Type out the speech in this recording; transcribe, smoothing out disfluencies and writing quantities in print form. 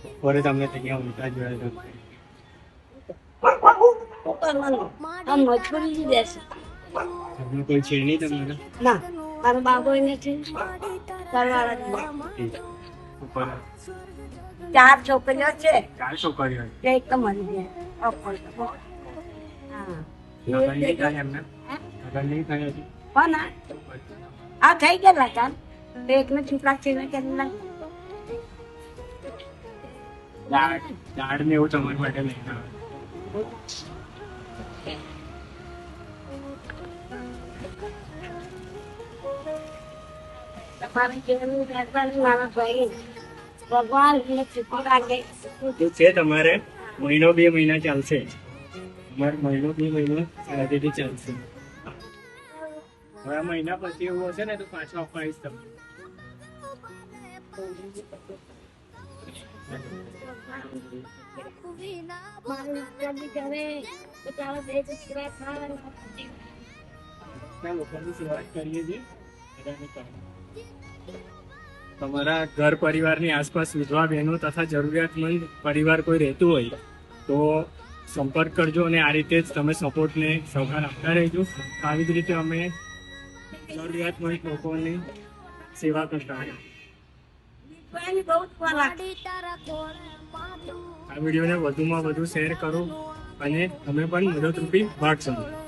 બપોરે તમને અહીંયા ઊંઘતા જોયા આમ મજબૂરી દેશે તમને કોઈ છે નહીં તમારે ના મારો બાબો નથી કરવાળા ઉપર 4 છોકરીઓ છે 4 છોકરીઓ એક તો મરી ગયા હા લગ્ન નહીં થાય એમને લગ્ન નહીં થાય હજી કોણ આ થઈ ગયેલા ચાલ એકને છૂટા છે ને કેટલા દાળ ને એવું તમારી માટે લઈને આવે તમારે કેવું મારા ભાઈ ભગવાન ચૂકી રાખે તો છે તમારે મહિનો 2 મહિના ચાલશે તમારે મહિનો 2 મહિનો શાંતિથી ચાલશે હવે મહિના પછી એવું હશે ને તો પાછો અપાવીશ તમને લોકોની સેવા કરીએ છીએ તમારા ઘર પરિવારની આસપાસ વિધવા બહેનો તથા જરૂરિયાતમંદ પરિવાર કોઈ રહેતું હોય તો સંપર્ક કરજો અને આ રીતે જ તમે સપોર્ટને સહકાર આપતા રહેજો આવી જ રીતે અમે જરૂરિયાતમંદ લોકોની સેવા કરતા રહીએ આ વિડીયોને વધુમાં વધુ શેર કરો અને તમે પણ મદદરૂપી ભાગ સમજો